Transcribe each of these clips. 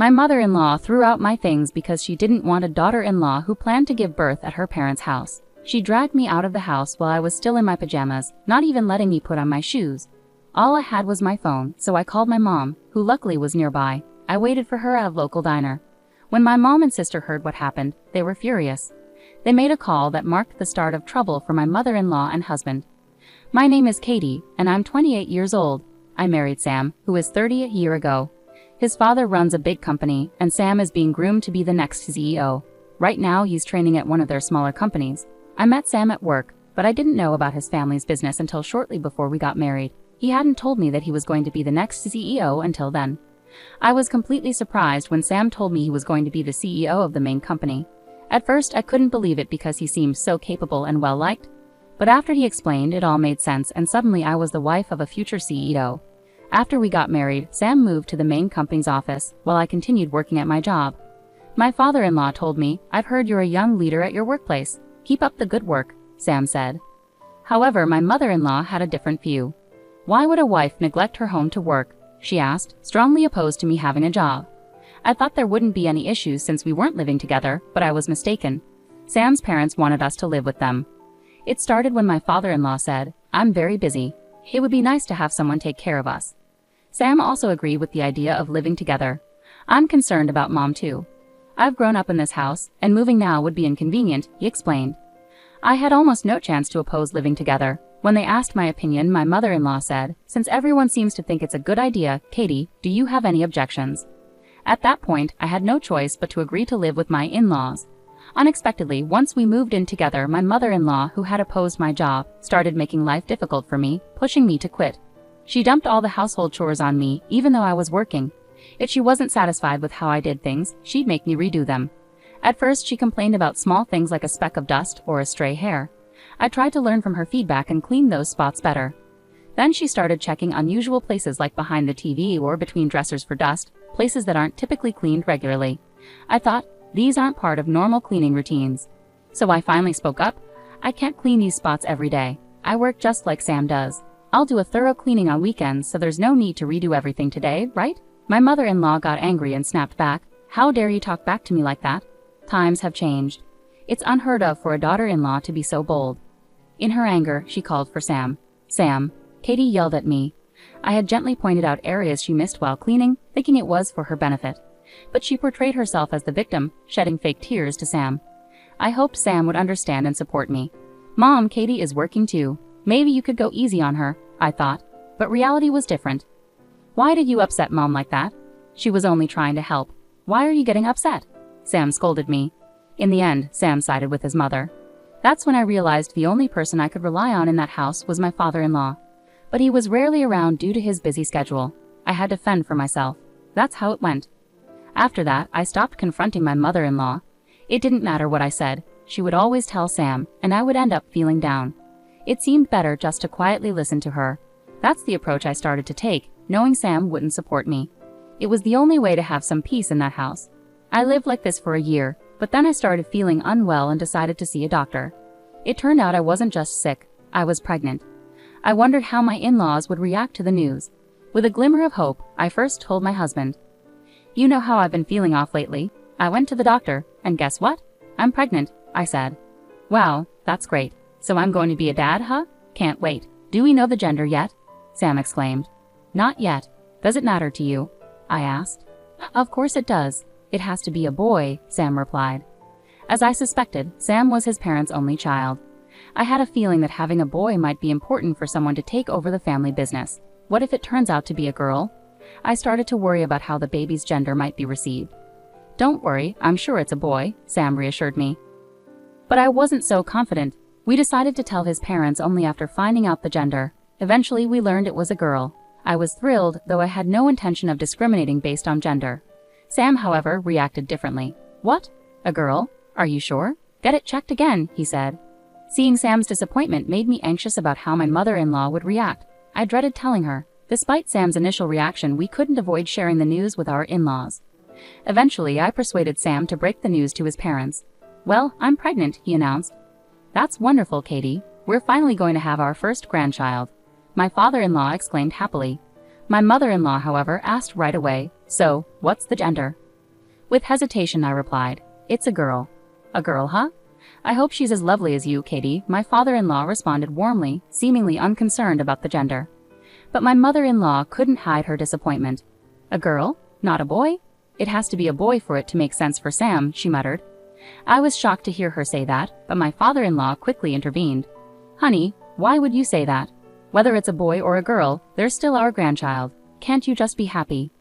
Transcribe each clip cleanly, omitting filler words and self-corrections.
My mother-in-law threw out my things because she didn't want a daughter-in-law who planned to give birth at her parents' house. She dragged me out of the house while I was still in my pajamas, not even letting me put on my shoes. All I had was my phone, so I called my mom, who luckily was nearby. I waited for her at a local diner. When my mom and sister heard what happened, they were furious. They made a call that marked the start of trouble for my mother-in-law and husband. My name is Katie, and I'm 28 years old. I married Sam, who is 30 a year ago. His father runs a big company, and Sam is being groomed to be the next CEO. Right now, he's training at one of their smaller companies. I met Sam at work, but I didn't know about his family's business until shortly before we got married. He hadn't told me that he was going to be the next CEO until then. I was completely surprised when Sam told me he was going to be the CEO of the main company. At first, I couldn't believe it because he seemed so capable and well-liked. But after he explained, it all made sense, and suddenly I was the wife of a future CEO. After we got married, Sam moved to the main company's office, while I continued working at my job. My father-in-law told me, "I've heard you're a young leader at your workplace. Keep up the good work," Sam said. However, my mother-in-law had a different view. "Why would a wife neglect her home to work?" she asked, strongly opposed to me having a job. I thought there wouldn't be any issues since we weren't living together, but I was mistaken. Sam's parents wanted us to live with them. It started when my father-in-law said, "I'm very busy. It would be nice to have someone take care of us." Sam also agreed with the idea of living together. "I'm concerned about Mom too. I've grown up in this house, and moving now would be inconvenient," he explained. I had almost no chance to oppose living together. When they asked my opinion, my mother-in-law said, "Since everyone seems to think it's a good idea, Katie, do you have any objections?" At that point, I had no choice but to agree to live with my in-laws. Unexpectedly, once we moved in together, my mother-in-law, who had opposed my job, started making life difficult for me, pushing me to quit. She dumped all the household chores on me, even though I was working. If she wasn't satisfied with how I did things, she'd make me redo them. At first, she complained about small things like a speck of dust or a stray hair. I tried to learn from her feedback and clean those spots better. Then she started checking unusual places like behind the TV or between dressers for dust, places that aren't typically cleaned regularly. I thought, these aren't part of normal cleaning routines. So I finally spoke up. "I can't clean these spots every day. I work just like Sam does. I'll do a thorough cleaning on weekends, so there's no need to redo everything today, right?" My mother-in-law got angry and snapped back. "How dare you talk back to me like that? Times have changed. It's unheard of for a daughter-in-law to be so bold." In her anger, she called for Sam. "Sam," Katie yelled at me. I had gently pointed out areas she missed while cleaning, thinking it was for her benefit. But she portrayed herself as the victim, shedding fake tears to Sam. I hoped Sam would understand and support me. "Mom, Katie is working too. Maybe you could go easy on her," I thought. But reality was different. "Why did you upset Mom like that? She was only trying to help. Why are you getting upset?" Sam scolded me. In the end, Sam sided with his mother. That's when I realized the only person I could rely on in that house was my father-in-law. But he was rarely around due to his busy schedule. I had to fend for myself. That's how it went. After that, I stopped confronting my mother-in-law. It didn't matter what I said. She would always tell Sam, and I would end up feeling down. It seemed better just to quietly listen to her. That's the approach I started to take, knowing Sam wouldn't support me. It was the only way to have some peace in that house. I lived like this for a year, but then I started feeling unwell and decided to see a doctor. It turned out I wasn't just sick, I was pregnant. I wondered how my in-laws would react to the news. With a glimmer of hope, I first told my husband. "You know how I've been feeling off lately. I went to the doctor, and guess what? I'm pregnant," I said. "Wow, that's great. So I'm going to be a dad, huh? Can't wait. Do we know the gender yet?" Sam exclaimed. "Not yet. Does it matter to you?" I asked. "Of course it does. It has to be a boy," Sam replied. As I suspected, Sam was his parents' only child. I had a feeling that having a boy might be important for someone to take over the family business. What if it turns out to be a girl? I started to worry about how the baby's gender might be received. "Don't worry, I'm sure it's a boy," Sam reassured me. But I wasn't so confident. We decided to tell his parents only after finding out the gender. Eventually, we learned it was a girl. I was thrilled, though I had no intention of discriminating based on gender. Sam, however, reacted differently. "What? A girl? Are you sure? Get it checked again," he said. Seeing Sam's disappointment made me anxious about how my mother-in-law would react. I dreaded telling her. Despite Sam's initial reaction, we couldn't avoid sharing the news with our in-laws. Eventually, I persuaded Sam to break the news to his parents. "Well, I'm pregnant," he announced. "That's wonderful, Katie. We're finally going to have our first grandchild," my father-in-law exclaimed happily. My mother-in-law, however, asked right away, "So, what's the gender?" With hesitation, I replied, "It's a girl." "A girl, huh? I hope she's as lovely as you, Katie," my father-in-law responded warmly, seemingly unconcerned about the gender. But my mother-in-law couldn't hide her disappointment. "A girl? Not a boy? It has to be a boy for it to make sense for Sam," she muttered. I was shocked to hear her say that, but my father-in-law quickly intervened. "Honey, why would you say that? Whether it's a boy or a girl, they're still our grandchild. Can't you just be happy?"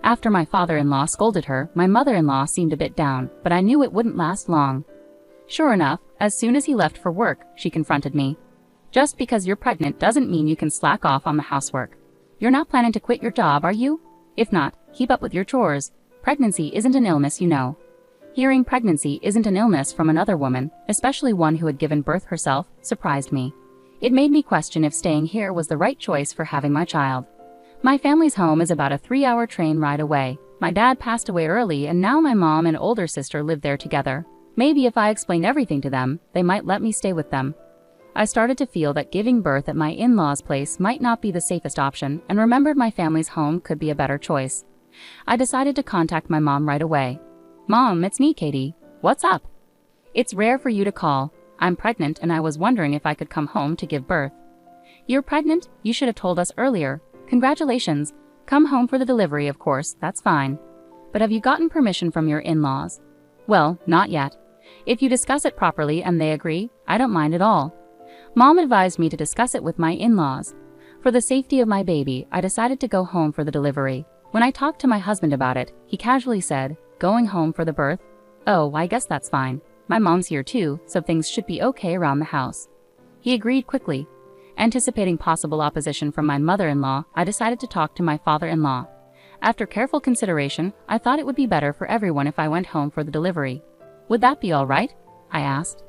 After my father-in-law scolded her, my mother-in-law seemed a bit down, but I knew it wouldn't last long. Sure enough, as soon as he left for work, she confronted me. "Just because you're pregnant doesn't mean you can slack off on the housework. You're not planning to quit your job, are you? If not, keep up with your chores. Pregnancy isn't an illness, you know." Hearing pregnancy isn't an illness from another woman, especially one who had given birth herself, surprised me. It made me question if staying here was the right choice for having my child. My family's home is about a 3-hour train ride away. My dad passed away early and now my mom and older sister live there together. Maybe if I explained everything to them, they might let me stay with them. I started to feel that giving birth at my in-laws' place might not be the safest option and remembered my family's home could be a better choice. I decided to contact my mom right away. "Mom, it's me, Katie. What's up?" "It's rare for you to call. I'm pregnant and I was wondering if I could come home to give birth." "You're pregnant? You should have told us earlier. Congratulations. Come home for the delivery, of course, that's fine. But have you gotten permission from your in-laws?" "Well, not yet. If you discuss it properly and they agree, I don't mind at all." Mom advised me to discuss it with my in-laws. For the safety of my baby, I decided to go home for the delivery. When I talked to my husband about it, he casually said, "Going home for the birth? Oh, I guess that's fine. My mom's here too, so things should be okay around the house." He agreed quickly. Anticipating possible opposition from my mother-in-law, I decided to talk to my father-in-law. After careful consideration, I thought it would be better for everyone if I went home for the delivery. "Would that be all right?" I asked.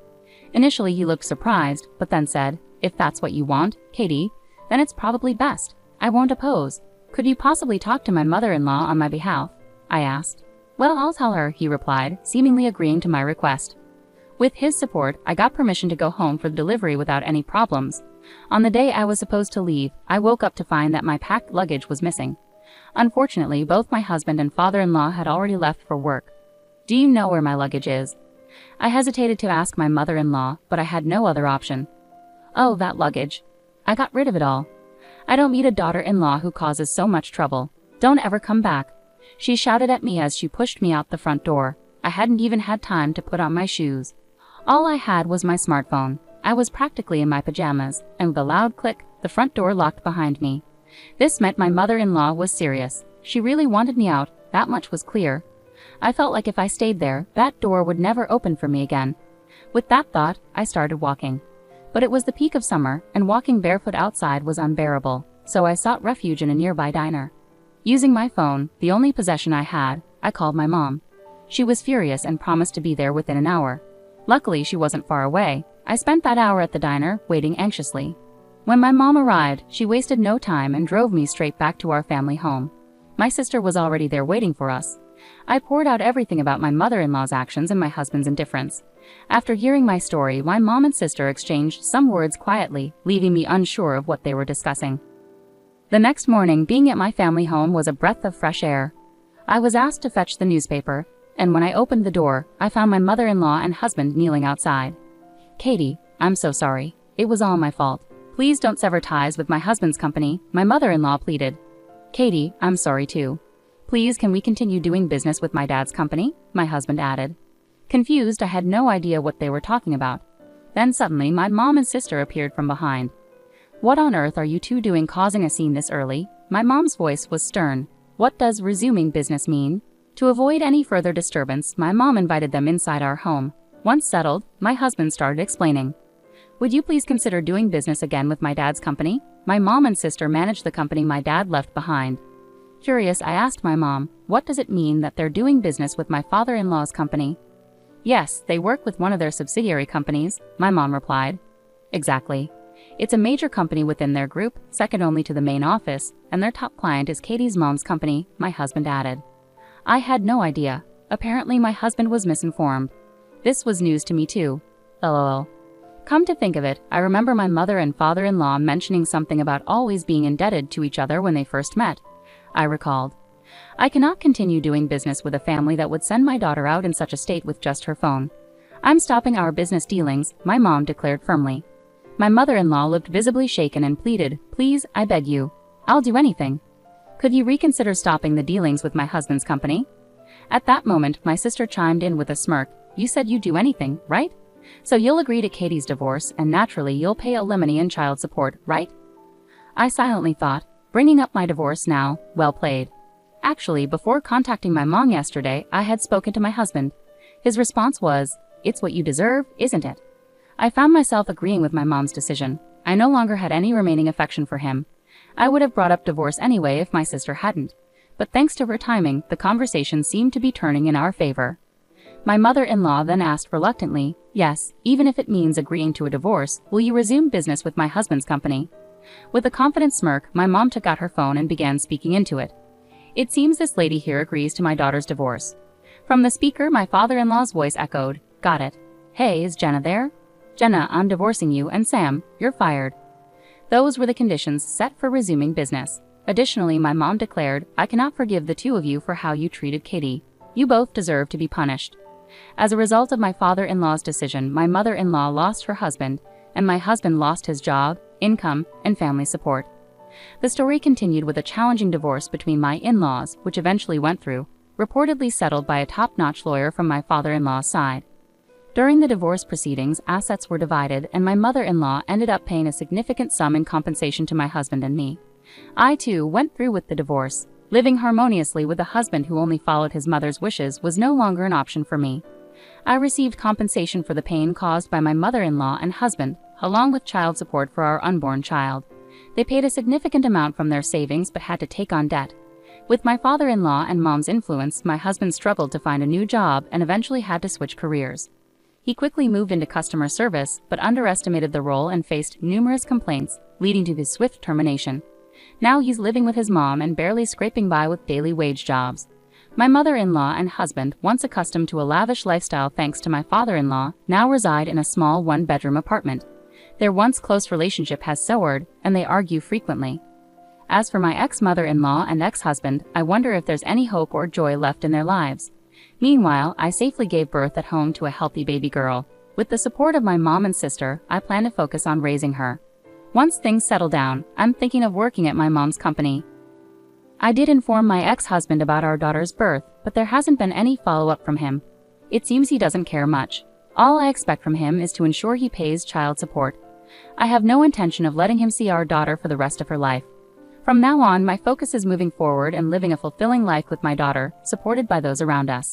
Initially, he looked surprised, but then said, "If that's what you want, Katie, then it's probably best. I won't oppose. Could you possibly talk to my mother-in-law on my behalf?" I asked. "Well, I'll tell her," he replied, seemingly agreeing to my request. With his support, I got permission to go home for the delivery without any problems. On the day I was supposed to leave, I woke up to find that my packed luggage was missing. Unfortunately, both my husband and father-in-law had already left for work. "Do you know where my luggage is?" I hesitated to ask my mother-in-law, but I had no other option. "Oh, that luggage. I got rid of it all. I don't need a daughter-in-law who causes so much trouble. Don't ever come back," she shouted at me as she pushed me out the front door. I hadn't even had time to put on my shoes. All I had was my smartphone. I was practically in my pajamas, and with a loud click, the front door locked behind me. This meant my mother-in-law was serious. She really wanted me out, that much was clear. I felt like if I stayed there, that door would never open for me again. With that thought, I started walking. But it was the peak of summer, and walking barefoot outside was unbearable, so I sought refuge in a nearby diner. Using my phone, the only possession I had, I called my mom. She was furious and promised to be there within an hour. Luckily, she wasn't far away. I spent that hour at the diner, waiting anxiously. When my mom arrived, she wasted no time and drove me straight back to our family home. My sister was already there waiting for us. I poured out everything about my mother-in-law's actions and my husband's indifference. After hearing my story, my mom and sister exchanged some words quietly, leaving me unsure of what they were discussing. The next morning, being at my family home was a breath of fresh air. I was asked to fetch the newspaper, and when I opened the door, I found my mother-in-law and husband kneeling outside. "Katie, I'm so sorry. It was all my fault. Please don't sever ties with my husband's company," my mother-in-law pleaded. "Katie, I'm sorry too. Please, can we continue doing business with my dad's company?" my husband added. Confused, I had no idea what they were talking about. Then suddenly, my mom and sister appeared from behind. "What on earth are you two doing causing a scene this early?" My mom's voice was stern. "What does resuming business mean?" To avoid any further disturbance, my mom invited them inside our home. Once settled, my husband started explaining. "Would you please consider doing business again with my dad's company? My mom and sister manage the company my dad left behind." Curious, I asked my mom, "What does it mean that they're doing business with my father-in-law's company?" "Yes, they work with one of their subsidiary companies," my mom replied. "Exactly. It's a major company within their group, second only to the main office, and their top client is Katie's mom's company," my husband added. I had no idea. Apparently my husband was misinformed. This was news to me too. LOL. Come to think of it, I remember my mother and father-in-law mentioning something about always being indebted to each other when they first met. I recalled. I cannot continue doing business with a family that would send my daughter out in such a state with just her phone. I'm stopping our business dealings, my mom declared firmly. My mother-in-law looked visibly shaken and pleaded, "Please, I beg you. I'll do anything. Could you reconsider stopping the dealings with my husband's company?" At that moment, my sister chimed in with a smirk. "You said you'd do anything, right? So you'll agree to Katie's divorce, and naturally you'll pay alimony and child support, right?" I silently thought, bringing up my divorce now, well played. Actually, before contacting my mom yesterday, I had spoken to my husband. His response was, "It's what you deserve, isn't it?" I found myself agreeing with my mom's decision. I no longer had any remaining affection for him. I would have brought up divorce anyway if my sister hadn't. But thanks to her timing, the conversation seemed to be turning in our favor. My mother-in-law then asked reluctantly, "Yes, even if it means agreeing to a divorce, will you resume business with my husband's company?" With a confident smirk, my mom took out her phone and began speaking into it. "It seems this lady here agrees to my daughter's divorce." From the speaker, my father-in-law's voice echoed, "Got it. Hey, is Jenna there? Jenna, I'm divorcing you, and Sam, you're fired." Those were the conditions set for resuming business. Additionally, my mom declared, "I cannot forgive the two of you for how you treated Katie. You both deserve to be punished." As a result of my father-in-law's decision, my mother-in-law lost her husband, and my husband lost his job, income, and family support. The story continued with a challenging divorce between my in-laws, which eventually went through, reportedly settled by a top-notch lawyer from my father-in-law's side. During the divorce proceedings, assets were divided, and my mother-in-law ended up paying a significant sum in compensation to my husband and me. I, too, went through with the divorce. Living harmoniously with a husband who only followed his mother's wishes was no longer an option for me. I received compensation for the pain caused by my mother-in-law and husband, along with child support for our unborn child. They paid a significant amount from their savings but had to take on debt. With my father-in-law and mom's influence, my husband struggled to find a new job and eventually had to switch careers. He quickly moved into customer service, but underestimated the role and faced numerous complaints, leading to his swift termination. Now he's living with his mom and barely scraping by with daily wage jobs. My mother-in-law and husband, once accustomed to a lavish lifestyle thanks to my father-in-law, now reside in a small one-bedroom apartment. Their once close relationship has soured, and they argue frequently. As for my ex-mother-in-law and ex-husband, I wonder if there's any hope or joy left in their lives. Meanwhile, I safely gave birth at home to a healthy baby girl. With the support of my mom and sister, I plan to focus on raising her. Once things settle down, I'm thinking of working at my mom's company. I did inform my ex-husband about our daughter's birth, but there hasn't been any follow-up from him. It seems he doesn't care much. All I expect from him is to ensure he pays child support. I have no intention of letting him see our daughter for the rest of her life. From now on, my focus is moving forward and living a fulfilling life with my daughter, supported by those around us.